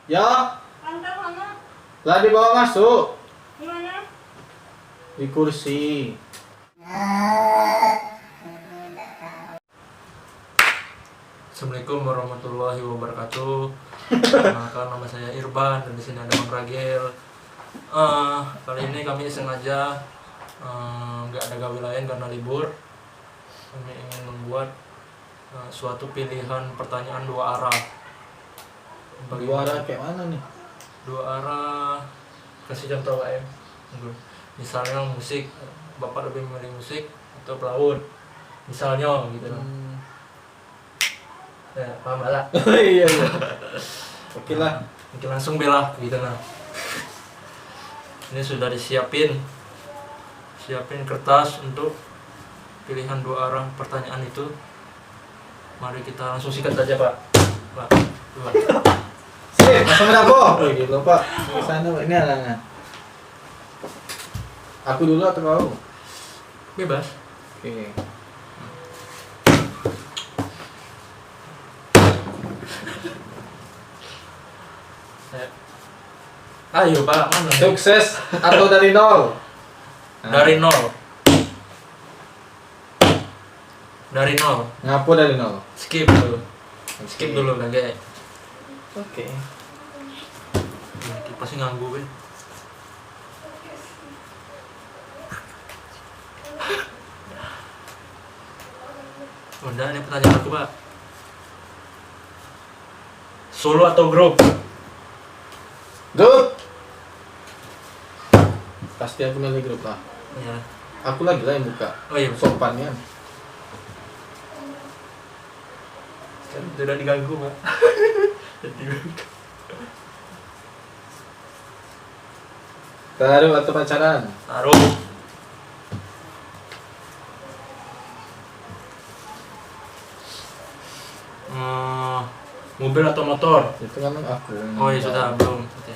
Ya, Antar mana? lah dibawa masuk Di mana? di kursi. Assalamualaikum warahmatullahi wabarakatuh. Perkenalkan, nama saya Irban dan di sini ada Bang Ragil. Kali ini kami sengaja nggak ada gawe lain karena libur. Kami ingin membuat suatu pilihan pertanyaan dua arah. Dua arah kayak mana nih? Dua arah, kasih contoh Pak em. Misalnya musik, Bapak lebih memilih musik atau pelaut? Misalnya gitu loh. Ya, paham lah. Iya. Oke lah. Mungkin langsung bela gitu nah. Ini sudah disiapin kertas untuk pilihan dua arah pertanyaan itu. Mari kita langsung sikat saja Pak. Pak, dua. Sip, langsung berapa? Oh gitu Pak. Sana ini alangan. Aku dulu atau kau? Bebas. Oke. Ayo Pak, mana? Sukses atau dari nol? Dari nol. Dari nol. Ngapu dari nol? Skip dulu. Skip dulu kagak. Oke. Pasti nganggu kan. Udah, ini pertanyaan aku Pak. Solo atau grup? Grup. Pasti aku milih grup lah. Ya. Aku lagi lah yang buka. Oh iya, Sopannya. sudah diganggu Pak. Taruh atau pacaran? Taruh. Mobil atau motor? Itu kan aku. Oh iya sudah, belum. Oke.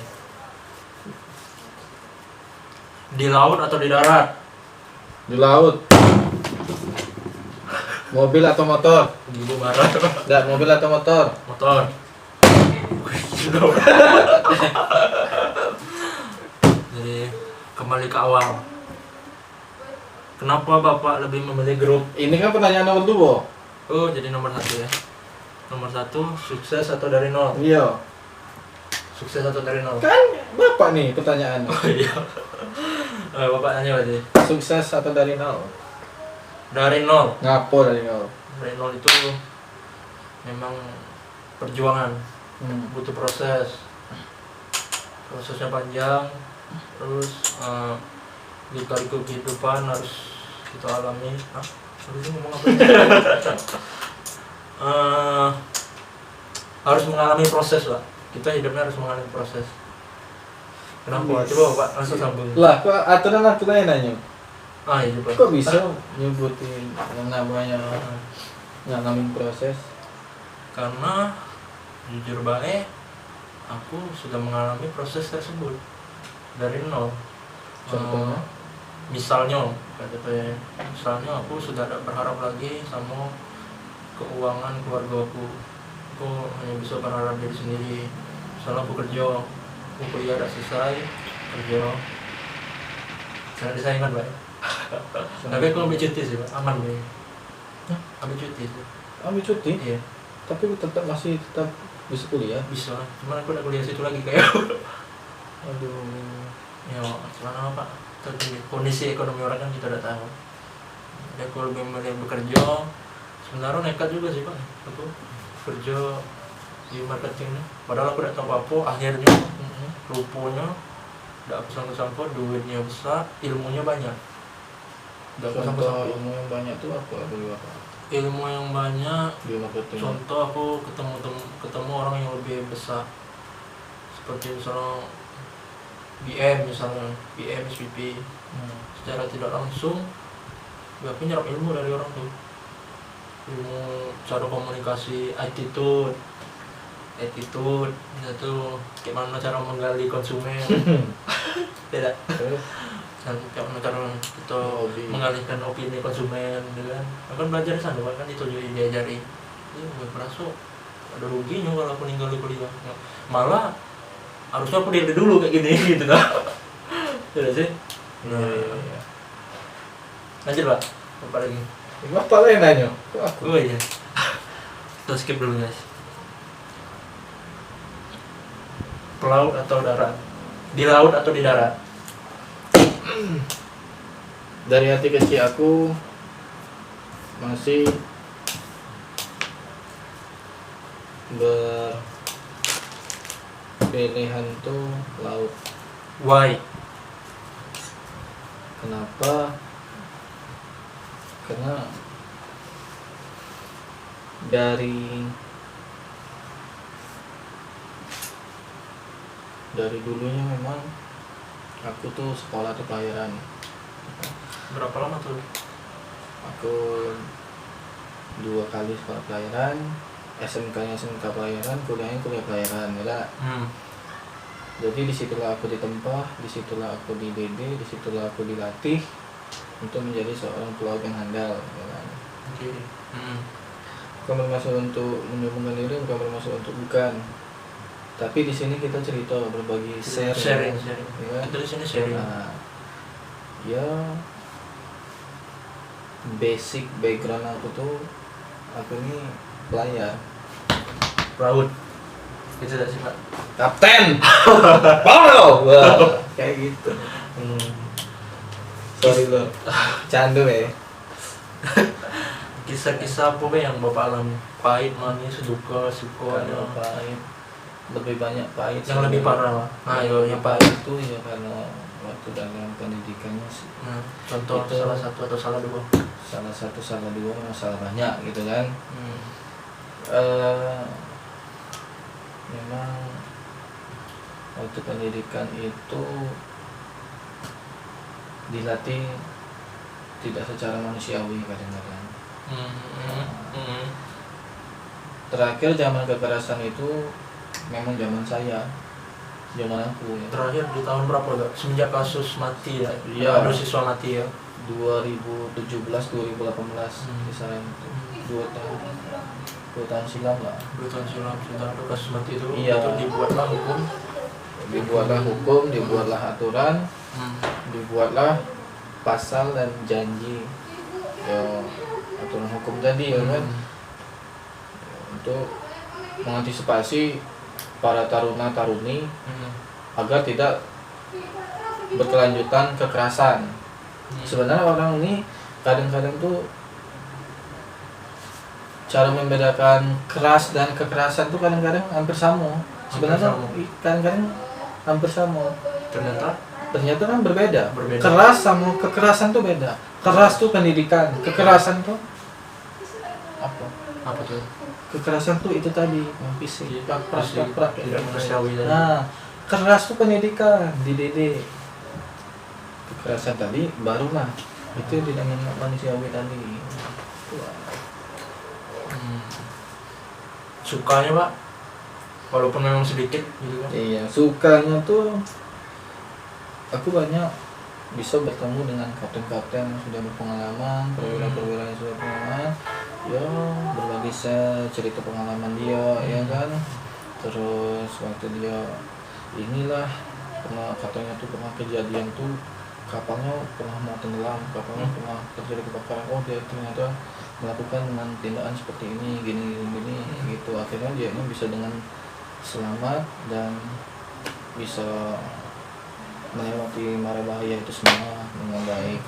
Di laut atau di darat? Di laut. Mobil atau motor? Di barat. Enggak, mobil atau motor? Motor. Sudah. Jadi kembali ke awal. Kenapa Bapak lebih memilih grup? Ini kan pertanyaan nomor 2. Oh, jadi nomor 1 ya. Nomor 1, sukses atau dari nol? Iya. Sukses atau dari nol? Kan Bapak nih pertanyaan. Oh iya. Bapak nanya berarti. Sukses atau dari nol? Dari nol. Ngapo dari nol? Dari nol itu memang perjuangan, butuh proses. Prosesnya panjang, terus lika-liku kehidupan harus kita alami. Tadi ngomong apa? Harus mengalami proses lah. Kita hidupnya harus mengalami proses. Kenapa? Yes. Coba Pak langsung sambung. Lah, kok aturan aku yang nanya? Iya Pak. Kok bisa nyebutin yang namanya ngalamin proses? Karena jujur baik, aku sudah mengalami proses tersebut dari nol. Contohnya? Misalnya aku sudah tidak berharap lagi sama keuangan keluarga aku hanya bisa berharap diri sendiri. Misalnya aku kerja, aku kuliah udah selesai, kerja saya disaingan Pak. Tapi aku ambil cuti sih Pak, aman nih. Ambil cuti sih. Ambil cuti? Iya, Tapi masih tetap bisa kuliah? bisa. Cuman aku udah kuliah situ lagi kayak. Aduh. Ya, celana Pak. Tapi kondisi ekonomi orang kan kita udah tahu. Jadi aku lebih memilih bekerja. Sebenarnya nekat juga sih Pak. Aku kerja di marketing. Padahal aku udah tahu apa. Akhirnya rupanya udah aku sangka-sangka duitnya besar, ilmunya banyak. Udah aku Contoh sangka-sangka. ilmu yang banyak tuh apa? Ilmu yang banyak. Di marketing. Contoh aku ketemu orang yang lebih besar. Seperti misalnya BM misalnya, BM, SVP. Secara tidak langsung aku nyerap ilmu dari orang tuh. Ilmu cara komunikasi, attitude itu gimana cara menggali konsumen. Tidak. Dan gimana cara kita mengalihkan opini konsumen, kan? Aku kan belajar di sana, kan itu juga diajari. Gue merasa ada ruginya kalau aku ninggalin kuliah. Malah harusnya aku dari dulu kayak gini gitu kan. Sudah sih. Iya. Lanjut Pak, apa lagi? Apa lah yang nanya? Kok aku? Oh iya. Kita skip dulu guys. Laut atau darat? Di laut atau di darat? Dari hati kecil aku masih berpilihan tuh laut. Why? Kenapa? Karena dari dulunya memang aku tuh sekolah di pelayaran. Berapa lama tuh? Aku 2 kali sekolah pelayaran, SMK-nya SMK pelayaran, kuliahnya kuliah pelayaran, ya. Jadi disitulah aku ditempa, disitulah aku dididik, disitulah aku dilatih untuk menjadi seorang pelaut yang handal, ya kan. Oke. Bukan bermaksud untuk menyombongkan diri, bukan bermaksud untuk bukan. Tapi di sini kita cerita berbagi Sharing. ya. Kita di sini sharing. Nah, ya basic background aku ini pelayar, Laut. Itu tidak sih Pak? kapten, Paulo, wah kayak gitu. Sorry lo, candu ya. Kisah-kisah apa Pak yang Bapak alami? Pahit, manis, suka, Karena pahit, lebih banyak pahit. yang lebih parah Pak. Nah, yang pahit itu ya karena waktu dalam pendidikannya sih. Contoh Itu salah satu atau salah dua? Salah satu, salah dua, masalah banyak gitu kan. Memang waktu pendidikan itu dilatih tidak secara manusiawi kadang-kadang. Terakhir zaman kekerasan itu memang zaman saya, zaman aku ya. Terakhir di tahun berapa Pak? Semenjak kasus mati ya? Iya. Ada siswa mati ya? 2017-2018 kisaran itu. 2 tahun silam lah. 2 tahun silam sudah ada kasus mati itu. Iya. Itu dibuatlah hukum. Dibuatlah aturan, dibuatlah pasal dan janji ya, aturan hukum tadi ya kan, untuk mengantisipasi para taruna-taruni agar tidak berkelanjutan kekerasan. Sebenarnya orang ini kadang-kadang tuh cara membedakan keras dan kekerasan tuh kadang-kadang hampir sama. Sebenarnya kadang-kadang hampir sama. Ternyata kan berbeda. Keras sama kekerasan tuh beda. Keras tuh pendidikan, kekerasan tuh apa tuh? Kekerasan tuh itu tadi, fisik, prak. Tidak manusiawi. Nah, keras tuh pendidikan, dididik. Kekerasan tadi barulah itu tidak manusiawi tadi. Sukanya Pak, walaupun memang sedikit gitu kan? Iya, sukanya tuh aku banyak bisa bertemu dengan kapten-kapten yang sudah berpengalaman, perwira-perwira yang sudah berpengalaman, ya berbagi cerita pengalaman dia, ya kan. Terus waktu dia inilah katanya tuh pernah kejadian tuh kapalnya pernah mau tenggelam, kapalnya pernah terjadi kebakaran, oh dia ternyata melakukan dengan tindakan seperti ini, gini gitu. Akhirnya dia ini bisa dengan selamat dan bisa melewati mara bahaya itu semua dengan baik.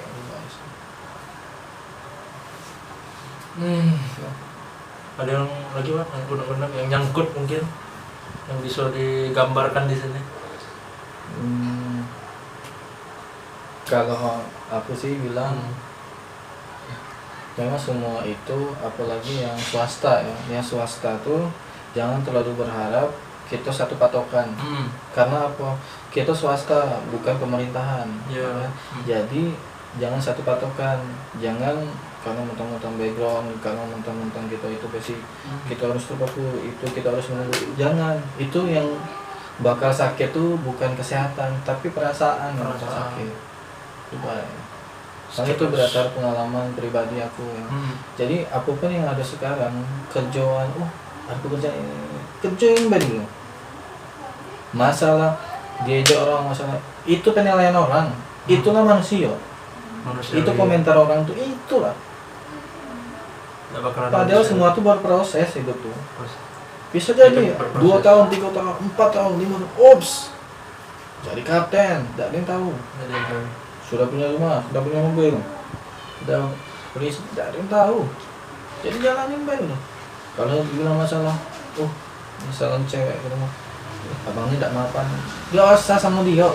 Ada yang lagi Pak, yang benar-benar yang nyangkut mungkin yang bisa digambarkan di sini? Kalau aku sih bilang memang semua itu, apalagi yang swasta ya, yang swasta tuh jangan terlalu berharap kita satu patokan. Karena apa? Kita swasta, bukan pemerintahan. Yeah. Jadi jangan satu patokan. Jangan karena mentang-mentang background, karena mentang-mentang kita itu basic, kita harus terpaku, itu kita harus menunggu. Jangan. Itu yang bakal sakit tuh bukan kesehatan, tapi perasaan yang bakal sakit. Coba ya. Soalnya itu berdasar pengalaman pribadi aku ya. Jadi apapun yang ada sekarang, kerjaan, aku kerja yang banding. masalah diajak orang, masalah itu penilaian orang, itulah manusia. Itu komentar orang tuh itulah. Nggak bakalan Padahal bisa. semua tuh berproses hidup tuh. Terus, Bisa jadi Hidup berproses. 2 tahun, 3 tahun, 4 tahun, 5 tahun, ops, jadi kapten, tidak ada yang tahu. nggak ada yang tahu. Sudah punya rumah, sudah punya mobil, sudah beli, tidak ada yang tahu. Jadi jalanin baik loh. Kalau bilang masalah, misalnya cewek gitu, abangnya tidak mapan, gak usah sama dia.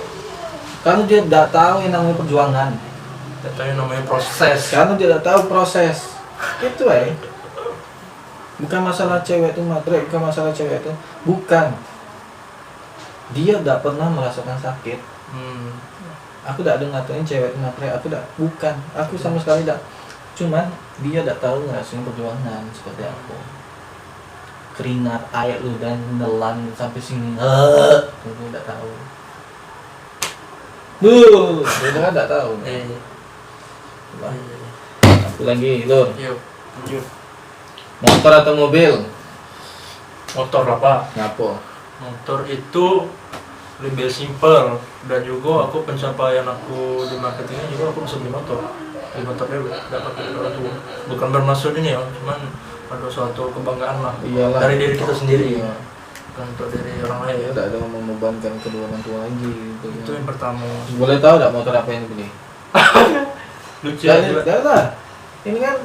Karena dia tidak tahu yang namanya perjuangan. Nggak tahu yang namanya proses. Karena dia tidak tahu proses. Itu bukan masalah cewek itu matre, bukan masalah cewek itu, bukan. Dia tidak pernah merasakan sakit. Aku tidak ada ngatain cewek itu matre, aku tidak, bukan. Aku sama sekali tidak. Cuman dia tidak tahu ngerasain perjuangan seperti apa. Keringat, air lu dan nelan sampai sini, itu tidak tahu. Dia kan tidak tahu. Aku lagi, Lur. Yuk, lanjut. Motor atau mobil? Motor lah Pak. Ngapo? Motor itu lebih simple, dan juga aku pencapaian aku di marketingnya juga aku bisa beli motor. Beli motor dia dapat dari orang tua. Bukan bermaksud ini ya, cuman ada suatu kebanggaan lah. Iyalah. Dari diri kita sendiri. Iya. Bukan untuk dari orang lain. Ya, tidak ada membebankan kedua orang tua lagi gitu. Itu yang pertama. Boleh tahu tidak motor apa yang dibeli? Lucu Ya, aja. ya lah. Ini kan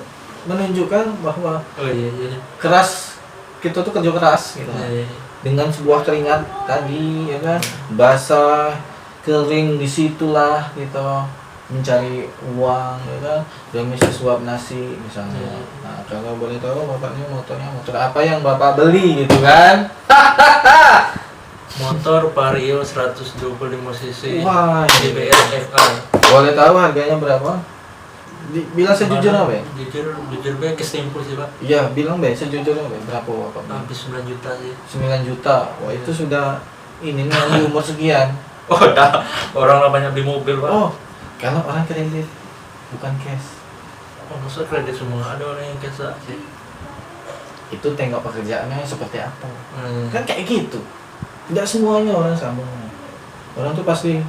menunjukkan bahwa Oh iya. keras, kita tuh kerja keras gitu. Iya. Dengan sebuah keringat tadi ya kan, basah, kering disitulah gitu, mencari uang ya kan, dan bisa suap nasi misalnya. Nah, kalau boleh tahu bapaknya motor apa yang bapak beli gitu kan? Motor Vario 125 cc. Wah, DBR FR. boleh tahu harganya berapa? Bilang sejujurnya be. Jujur be kesimpul sih Pak. Iya, bilang be sejujurnya be. Berapa bapak beli? Habis 9 juta sih. 9 juta. Wah, itu sudah ini nih umur sekian. Oh, dah. Orang lah banyak beli mobil Pak. Oh, kalau orang kredit bukan cash. Oh, masa kredit semua? Ada orang yang cash sih. Itu tengok pekerjaannya seperti apa. Hmm. Kan kayak gitu. Tidak semuanya orang sama. Orang tuh pasti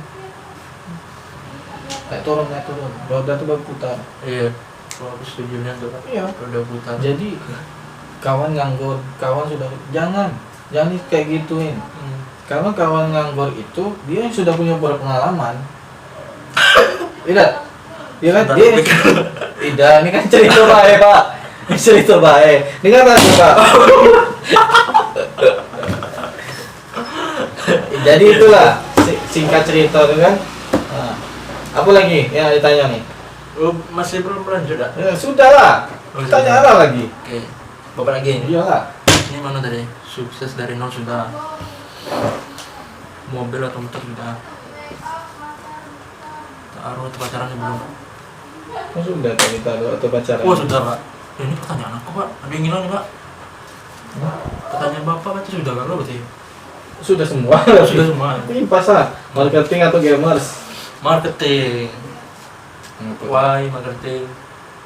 naik turun. Roda tuh berputar. Iya. Kalau aku setuju nya tuh Pak. Iya. Udah putar. Jadi kawan nganggur, kawan sudah jangan kayak gituin. Karena kawan nganggur itu dia yang sudah punya berpengalaman. Tidak. Iya kan? Bentar, Dia pikir. tidak, ini kan cerita baik, Pak. Ini cerita baik. Dengar lagi, Pak. Jadi itulah singkat cerita itu kan. Nah, apa lagi yang ditanya nih? Oh, masih belum lanjut dah. Ya, sudah lah. Oh, Tanya sudah. apa lagi? Oke. Bapak lagi. Iyalah. Ini mana tadi? Sukses dari nol sudah. Mobil atau motor sudah. Taruh atau pacaran belum? Oh, sudah tadi taruh atau pacaran? Oh sudah Pak. Ini pertanyaan aku Pak. Ada yang ngilang nih Pak. Pertanyaan Bapak berarti sudah kan berarti? Sudah semua. Sudah semua. Ini pasar marketing atau gamers? Marketing. Why marketing?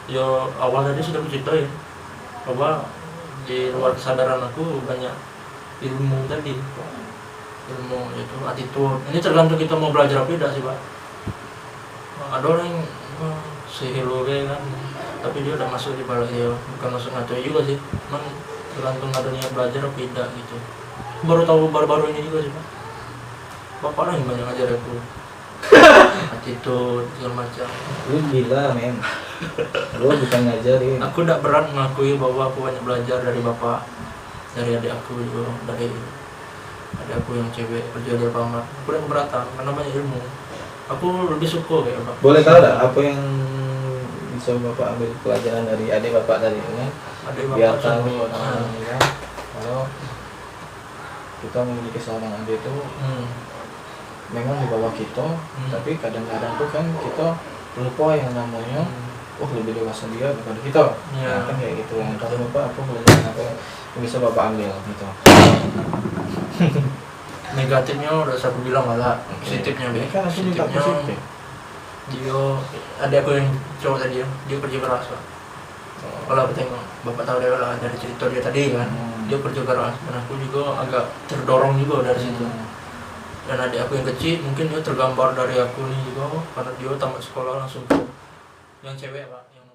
Yo awal tadi sudah aku ceritain bahwa di luar kesadaran aku banyak ilmu tadi. Ilmu itu attitude. Ini tergantung kita mau belajar apa tidak sih Pak. Ada orang yang sehelo kan, tapi dia udah masuk di balik ya, bukan masuk ngaco juga sih. Cuman tergantung ada niat belajar apa tidak gitu. Baru tahu baru-baru ini juga sih Pak. Bapak lah yang banyak ngajar aku. Attitude segala macam. Lu gila men. Lu bukan ngajarin. Aku tidak berat mengakui bahwa aku banyak belajar dari bapak, dari adik aku juga, dari adik aku yang cewek kerja di Alfamart. Aku tidak keberatan karena banyak ilmu. Aku lebih suka kayak Pak. Boleh tahu tak apa yang bisa bapak ambil pelajaran dari adik bapak tadi kan? Adik Biar bapak tahu sama- orang ya. Kalau kita memiliki seorang adik itu memang di bawah kita, tapi kadang-kadang tuh kan kita lupa yang namanya lebih dewasa dia daripada kita. Iya. Nah, kan kayak gitu. Yang kalau bapak apa pelajaran apa yang bisa bapak ambil gitu. Negatifnya udah aku bilang malah, positifnya Ini kan aku minta positif. dia ada aku yang cowok tadi ya, dia kerja keras Pak. Kalau aku tengok bapak tahu dia lah dari cerita dia tadi kan, dia kerja keras dan aku juga agak terdorong juga dari situ. Dan adik aku yang kecil mungkin dia tergambar dari aku nih juga, karena dia tamat sekolah langsung ke yang cewek pak, yang